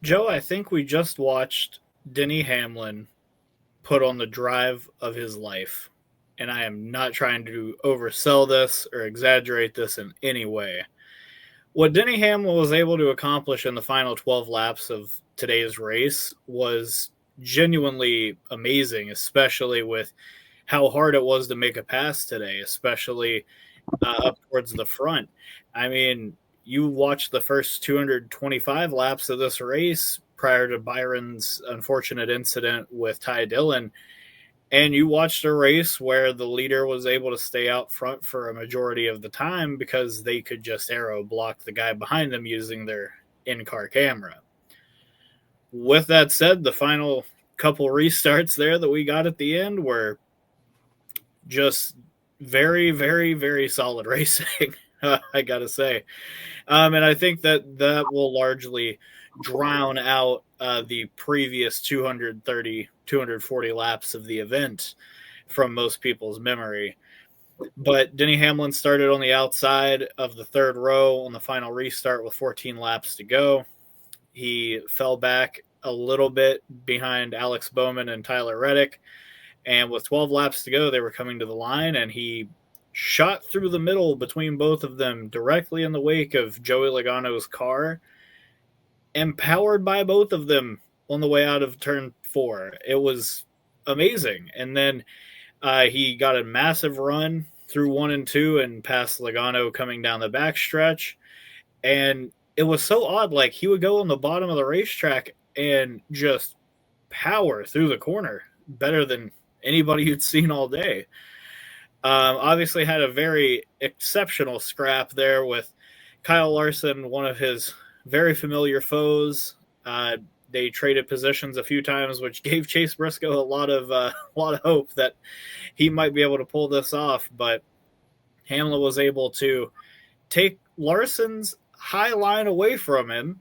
Joe, I think we just watched Denny Hamlin put on the drive of his life. And I am not trying to oversell this or exaggerate this in any way. What Denny Hamlin was able to accomplish in the final 12 laps of today's race was genuinely amazing, especially with how hard it was to make a pass today, especially up towards the front. I mean, you watched the first 225 laps of this race prior to Byron's unfortunate incident with Ty Dillon, and you watched a race where the leader was able to stay out front for a majority of the time because they could just arrow block the guy behind them using their in-car camera. With that said, the final couple restarts there that we got at the end were just very, very, very solid racing. I gotta say, and I think that will largely drown out the previous 230, 240 laps of the event from most people's memory. But Denny Hamlin started on the outside of the third row on the final restart with 14 laps to go. He fell back a little bit behind Alex Bowman and Tyler Reddick. And with 12 laps to go, they were coming to the line, and he shot through the middle between both of them directly in the wake of Joey Logano's car, empowered by both of them on the way out of turn 4. It was amazing. And then he got a massive run through 1 and 2 and past Logano coming down the backstretch. And it was so odd. Like, he would go on the bottom of the racetrack and just power through the corner better than anybody you'd seen all day. Obviously had a very exceptional scrap there with Kyle Larson, one of his very familiar foes. They traded positions a few times, which gave Chase Briscoe a lot of hope that he might be able to pull this off. But Hamlin was able to take Larson's high line away from him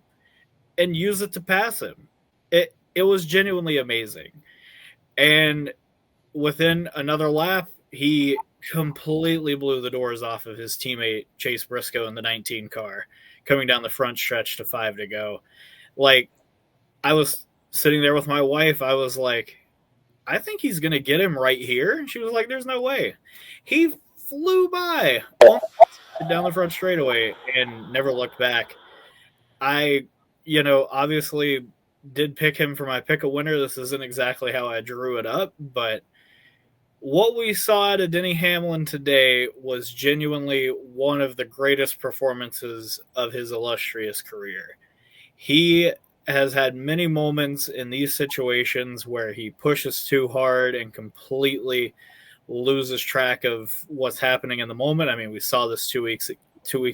and use it to pass him. It was genuinely amazing. And within another lap, he completely blew the doors off of his teammate Chase Briscoe in the 19 car, coming down the front stretch to 5 to go. Like, I was sitting there with my wife. I was like, I think he's going to get him right here. And she was like, there's no way. He flew by down the front straightaway and never looked back. I, obviously did pick him for my pick a winner. This isn't exactly how I drew it up, but what we saw out of Denny Hamlin today was genuinely one of the greatest performances of his illustrious career. He has had many moments in these situations where he pushes too hard and completely loses track of what's happening in the moment. I mean, we saw this 2 weeks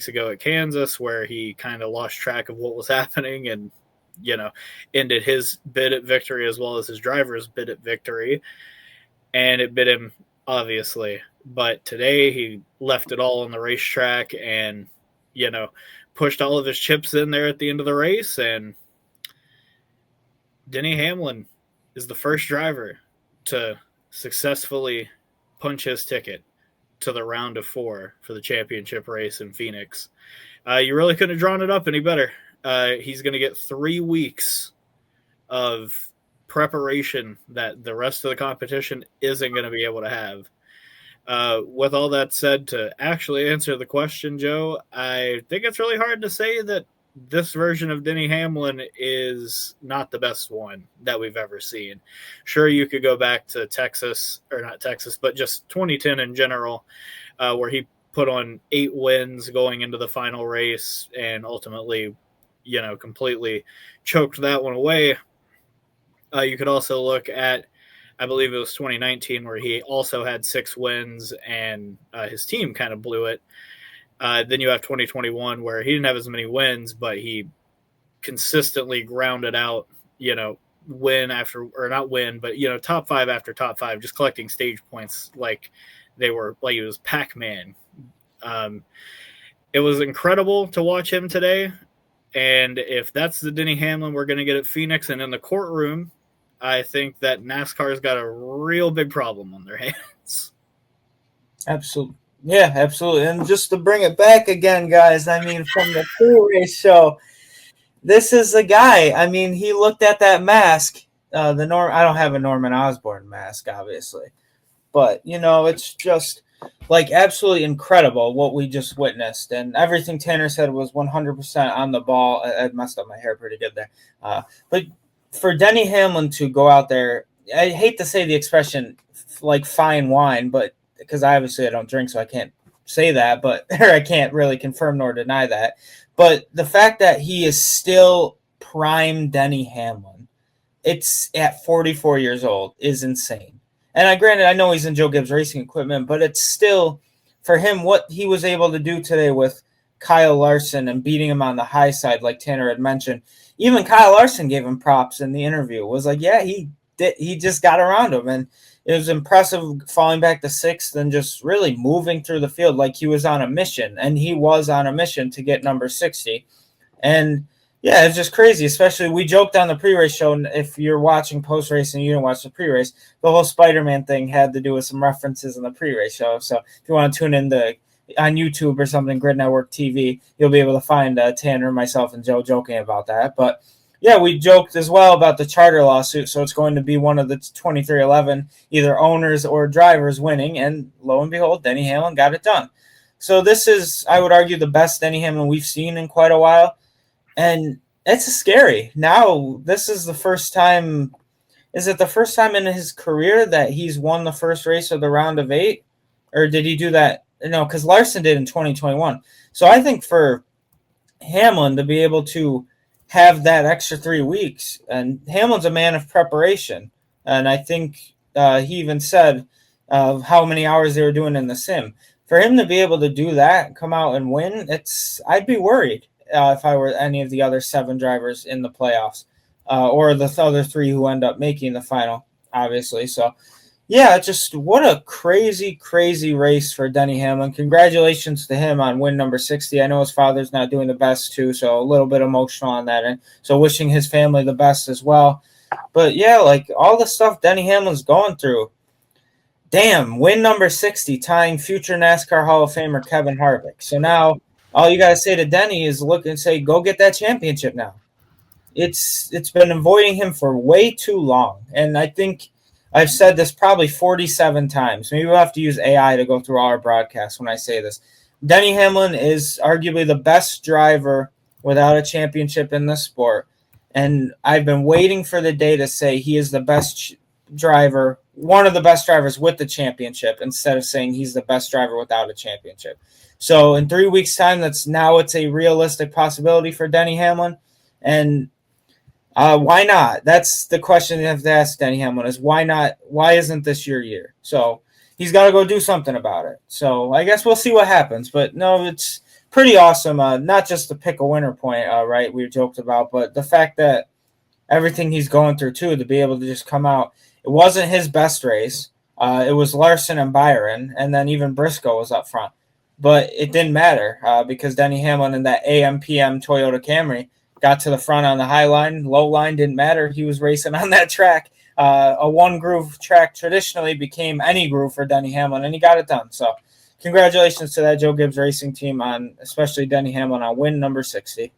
ago at Kansas, where he kind of lost track of what was happening and ended his bid at victory as well as his driver's bid at victory. And it bit him, obviously. But today he left it all on the racetrack and, pushed all of his chips in there at the end of the race. And Denny Hamlin is the first driver to successfully punch his ticket to the round of 4 for the championship race in Phoenix. You really couldn't have drawn it up any better. He's going to get 3 weeks of preparation that the rest of the competition isn't going to be able to have. With all that said, to actually answer the question, Joe, I think it's really hard to say that this version of Denny Hamlin is not the best one that we've ever seen. Sure, you could go back to Texas, or not Texas, but just 2010 in general, where he put on 8 wins going into the final race and ultimately, completely choked that one away. You could also look at, I believe it was 2019, where he also had 6 wins and his team kind of blew it. Then you have 2021, where he didn't have as many wins, but he consistently grounded out, win after, or not win, but, top 5 after top 5, just collecting stage points like he was Pac-Man. It was incredible to watch him today. And if that's the Denny Hamlin we're going to get at Phoenix and in the courtroom, I think that NASCAR's got a real big problem on their hands. Absolutely. Yeah, absolutely. And just to bring it back again, guys, I mean, from the pre-race show, This is the guy. I mean, he looked at that mask. I don't have a Norman Osborn mask, obviously, but it's just like absolutely incredible what we just witnessed, and everything Tanner said was 100% on the ball. I messed up my hair pretty good there, but for Denny Hamlin to go out there, I hate to say the expression like fine wine, but because I don't drink, so I can't say that, but or I can't really confirm nor deny that. But the fact that he is still prime Denny Hamlin, it's at 44 years old, is insane. And I know he's in Joe Gibbs Racing Equipment, but it's still, for him, what he was able to do today with Kyle Larson and beating him on the high side, like Tanner had mentioned. Even Kyle Larson gave him props in the interview. Was like, yeah, he did. He just got around him, and it was impressive falling back to sixth and just really moving through the field like he was on a mission, and he was on a mission to get number 60. And yeah, it's just crazy. Especially, we joked on the pre-race show, and if you're watching post-race and you didn't watch the pre-race, the whole Spider-Man thing had to do with some references in the pre-race show. So if you want to tune in on YouTube or something, Grid Network TV, you'll be able to find Tanner, myself, and Joe joking about that. But yeah, we joked as well about the charter lawsuit. So it's going to be one of the 2311 either owners or drivers winning, and lo and behold, Denny Hamlin got it done. So this is, I would argue, the best Denny Hamlin we've seen in quite a while. And it's scary. Now, this is the first time. Is it the first time in his career that he's won the first race of the round of 8? Or did he do that? No, because Larson did in 2021. So I think for Hamlin to be able to have that extra 3 weeks, and Hamlin's a man of preparation. And I think he even said how many hours they were doing in the sim. For him to be able to do that, come out and win, I'd be worried. If I were any of the other 7 drivers in the playoffs, or the other 3 who end up making the final, obviously. So, yeah, just what a crazy, crazy race for Denny Hamlin. Congratulations to him on win number 60. I know his father's not doing the best, too, so a little bit emotional on that end. So wishing his family the best as well. But, yeah, like all the stuff Denny Hamlin's going through. Damn, win number 60, tying future NASCAR Hall of Famer Kevin Harvick. So now all you got to say to Denny is look and say, go get that championship now. It's been avoiding him for way too long. And I think I've said this probably 47 times. Maybe we'll have to use AI to go through all our broadcasts when I say this. Denny Hamlin is arguably the best driver without a championship in the sport. And I've been waiting for the day to say he is the best driver, one of the best drivers with the championship, instead of saying he's the best driver without a championship. So in 3 weeks' time, it's a realistic possibility for Denny Hamlin. And why not? That's the question you have to ask Denny Hamlin is why not? Why isn't this your year? So he's got to go do something about it. So I guess we'll see what happens. But no, it's pretty awesome. Not just to pick a winner point, right, we joked about, but the fact that everything he's going through, too, to be able to just come out. It wasn't his best race. It was Larson and Byron, and then even Briscoe was up front. But it didn't matter because Denny Hamlin in that AM/PM Toyota Camry got to the front on the high line. Low line didn't matter. He was racing on that track. A one-groove track traditionally became any groove for Denny Hamlin, and he got it done. So congratulations to that Joe Gibbs Racing team on especially Denny Hamlin on win number 60.